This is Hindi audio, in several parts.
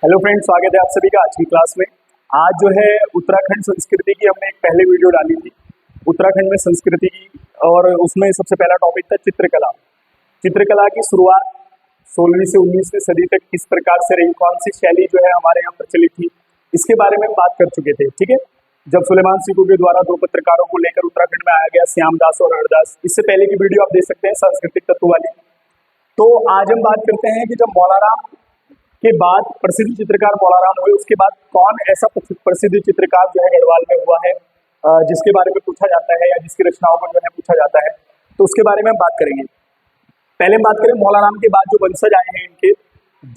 हेलो फ्रेंड्स, स्वागत है आप सभी का आज की क्लास में। आज जो है उत्तराखंड संस्कृति की हमने एक पहले वीडियो डाली थी उत्तराखंड में संस्कृति की, और उसमें सबसे पहला टॉपिक था चित्रकला। चित्रकला की शुरुआत 16वीं से 19वीं सदी तक किस प्रकार से रही, कौन सी शैली जो है हमारे यहाँ प्रचलित थी, इसके बारे में हम बात कर चुके थे। ठीक है, जब सुलेमान सिक्कू के द्वारा दो पत्रकारों को लेकर उत्तराखंड में आया गया, श्यामदास और हरदास, इससे पहले की वीडियो आप देख सकते हैं सांस्कृतिक तत्व वाली। तो आज हम बात करते हैं कि जब मौलाराम के बाद प्रसिद्ध चित्रकार मौलाराम हुए, उसके बाद कौन ऐसा प्रसिद्ध चित्रकार जो है गढ़वाल में हुआ है जिसके बारे में पूछा जाता है या जिसकी रचनाओं को जो है पूछा जाता है, तो उसके बारे में हम बात करेंगे। पहले हम बात करें मौलाराम के बाद जो वंशज आए हैं इनके,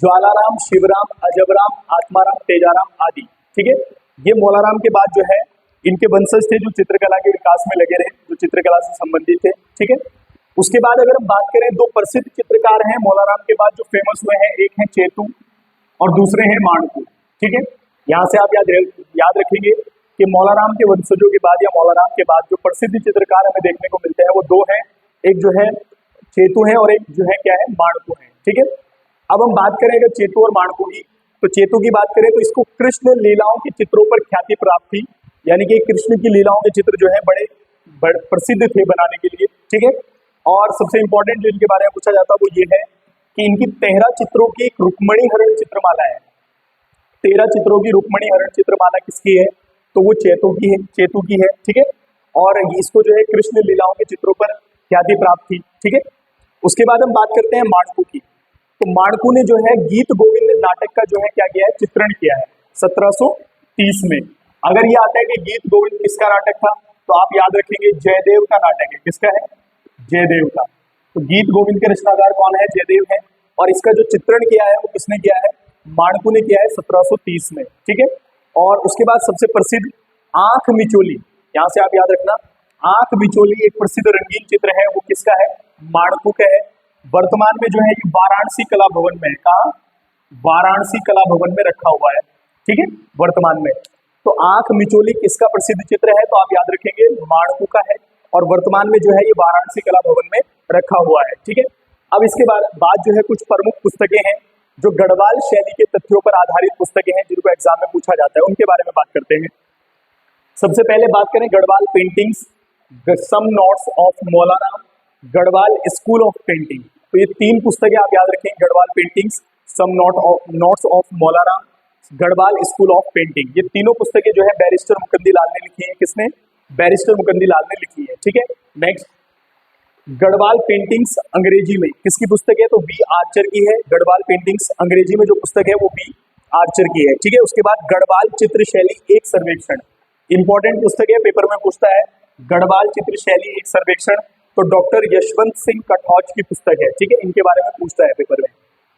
ज्वालाराम, शिवराम, अजबराम, आत्माराम, तेजाराम आदि। ठीक है, ये मौलाराम के बाद जो है इनके वंशज थे जो चित्रकला के विकास में लगे रहे, जो चित्रकला से संबंधित थे। ठीक है, उसके बाद अगर हम बात करें, दो प्रसिद्ध चित्रकार हैं मौलाराम के बाद जो फेमस हुए हैं, एक है चेतू और दूसरे हैं माणकू। ठीक है, यहाँ से आप याद रखेंगे कि मौलाराम के वंशजों के बाद या मौलाराम के बाद जो प्रसिद्ध चित्रकार हमें देखने को मिलते हैं वो दो हैं, एक जो है चेतू है और एक जो है क्या है, माणकू है। ठीक है, अब हम बात करें अगर चेतू और माणकू की, तो चेतू की बात करें तो इसको कृष्ण लीलाओं के चित्रों पर ख्याति प्राप्त थी, यानी कि कृष्ण की लीलाओं के चित्र जो है बड़े प्रसिद्ध थे बनाने के लिए। ठीक है, और सबसे इंपॉर्टेंट जो इनके बारे में पूछा जाता है वो ये है कि इनकी 13 चित्रों की एक रुक्मणी हरण चित्रमाला है। 13 चित्रों की रुक्मणी हरण चित्रमाला किसकी है, तो वो चेतू की है, चेतू की है। ठीक है, और इसको जो है कृष्ण लीलाओं के चित्रों पर ख्याति प्राप्त थी। ठीक है, उसके बाद हम बात करते हैं माणकू की। तो माणकू ने जो है गीत गोविंद नाटक का जो है क्या किया है, चित्रण किया है 1730 में। अगर ये आता है कि गीत गोविंद किसका नाटक था, तो आप याद रखेंगे जयदेव का नाटक है। किसका है, जयदेव का। तो गीत गोविंद के रचनाकार कौन है, जयदेव है, और इसका जो चित्रण किया है वो किसने किया है, माणकू ने किया है 1730 में। ठीक है, और उसके बाद सबसे प्रसिद्ध आंख मिचोली, यहाँ से आप याद रखना, आंख मिचोली एक प्रसिद्ध रंगीन चित्र है, वो किसका है, माणकू का है। वर्तमान में जो है ये वाराणसी कला भवन में है। कहाँ, वाराणसी कला भवन में रखा हुआ है। ठीक है, वर्तमान में। तो आंख मिचोली किसका प्रसिद्ध चित्र है, तो आप याद रखेंगे माणकू का है, और वर्तमान में जो है ये वाराणसी कला भवन में रखा हुआ है। ठीक है, अब इसके बाद जो है कुछ प्रमुख पुस्तकें हैं जो गढ़वाल शैली के तथ्यों पर आधारित पुस्तकें हैं जिनको एग्जाम में पूछा जाता है, उनके बारे में बात करते हैं। सबसे पहले बात करें Garhwal paintings, some notes of Molaram, Garhwal school of painting. तो ये तीन पुस्तकें आप याद रखें, Garhwal paintings, some notes of Molaram, Garhwal school of painting. ये तीनों पुस्तकें जो है बैरिस्टर मुकंदी लाल ने लिखी है। किसने, बैरिस्टर मुकंदी लाल ने लिखी है। ठीक है, नेक्स्ट गढ़वाल पेंटिंग्स अंग्रेजी में किसकी पुस्तक है, तो बी आर्चर की है। गढ़वाल पेंटिंग्स अंग्रेजी में जो पुस्तक है वो बी आर्चर की है। ठीक है, उसके बाद गढ़वाल चित्र शैली एक सर्वेक्षण, इंपॉर्टेंट पुस्तक है, पेपर में पूछता है गढ़वाल चित्र शैली एक सर्वेक्षण, तो डॉक्टर यशवंत सिंह कटौच की पुस्तक है। ठीक है, इनके बारे में पूछता है पेपर में।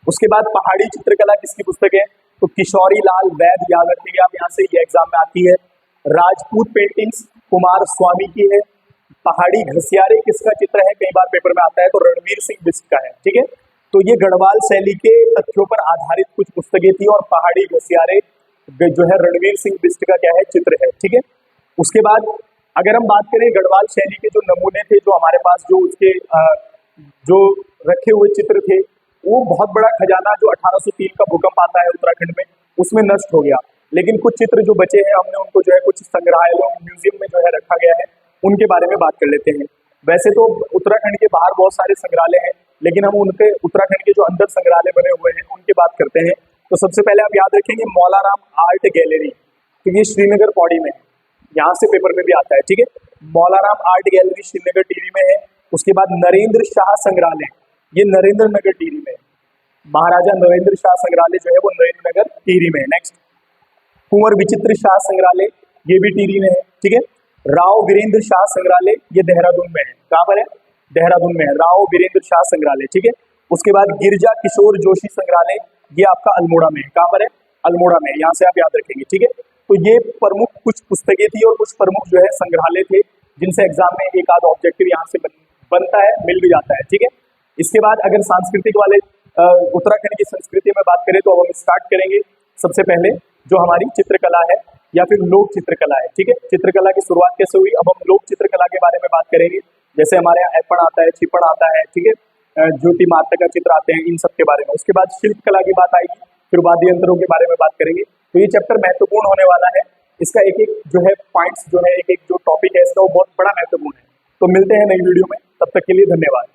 उसके बाद पहाड़ी चित्रकला किसकी पुस्तक है, तो किशोरी लाल वैद, याद रखेंगे आप, यहाँ से ये एग्जाम में आती है। राजपूत पेंटिंग्स कुमार स्वामी की है। पहाड़ी घसियारे किसका चित्र है, कई बार पेपर में आता है, तो रणवीर सिंह बिष्ट का है। ठीक है, तो ये गढ़वाल शैली के तथ्यों पर आधारित कुछ पुस्तकें थी, और पहाड़ी घसियारे जो है रणवीर सिंह बिष्ट का क्या है, चित्र है। ठीक है, उसके बाद अगर हम बात करें गढ़वाल शैली के जो नमूने थे जो हमारे पास, जो उसके जो रखे हुए चित्र थे, वो बहुत बड़ा खजाना जो 1803 का भूकंप आता है उत्तराखंड में, उसमें नष्ट हो गया। लेकिन कुछ चित्र जो बचे हैं, हमने उनको जो है कुछ संग्रहालयों, म्यूजियम में जो है रखा गया है, उनके बारे में बात कर लेते हैं। वैसे तो उत्तराखंड के बाहर बहुत सारे संग्रहालय हैं, लेकिन हम उनके उत्तराखंड के जो अंदर संग्रहालय बने हुए हैं उनकी बात करते हैं। तो सबसे पहले आप याद रखेंगे मौलाराम आर्ट गैलरी, तो ये श्रीनगर पौड़ी में है, यहाँ से पेपर में भी आता है। ठीक है, मौलाराम आर्ट गैलरी श्रीनगर टिहरी में है। उसके बाद नरेंद्र शाह संग्रहालय, ये नरेंद्र नगर टिहरी में है। महाराजा नरेंद्र शाह संग्रहालय जो है वो नरेंद्र नगर टिहरी में है। नेक्स्ट कुंवर विचित्र शाह संग्रहालय, ये भी टिहरी में है। ठीक है, राव वीरेंद्र शाह संग्रहालय, ये देहरादून में है। कहाँ पर है, देहरादून में है, राव वीरेंद्र शाह संग्रहालय। ठीक है, उसके बाद गिरजा किशोर जोशी संग्रहालय, ये आपका अल्मोड़ा में है। कहाँ पर है, अल्मोड़ा में, यहाँ से आप याद रखेंगे। ठीक है, तो ये प्रमुख कुछ पुस्तकें थी और कुछ प्रमुख जो है संग्रहालय थे जिनसे एग्जाम में एक आध ऑब्जेक्टिव यहाँ से बनता है, मिल भी जाता है। ठीक है, इसके बाद अगर सांस्कृतिक वाले उत्तराखंड की संस्कृति में बात करें तो अब हम स्टार्ट करेंगे सबसे पहले जो हमारी चित्रकला है या फिर लोक चित्रकला है। ठीक है, चित्रकला की शुरुआत कैसे हुई, अब हम लोक चित्रकला के बारे में बात करेंगे। जैसे हमारे यहाँ ऐपण आता है, छिपण आता है, ठीक है, ज्योति माता का चित्र आते हैं, इन सब के बारे में। उसके बाद शिल्प कला की बात आएगी, फिर वाद्य यंत्रों के बारे में बात करेंगे। तो ये चैप्टर महत्वपूर्ण होने वाला है। इसका एक एक जो है पॉइंट्स जो है, एक एक जो टॉपिक है इसका वो बहुत बड़ा महत्वपूर्ण है। तो मिलते हैं नई वीडियो में, तब तक के लिए धन्यवाद।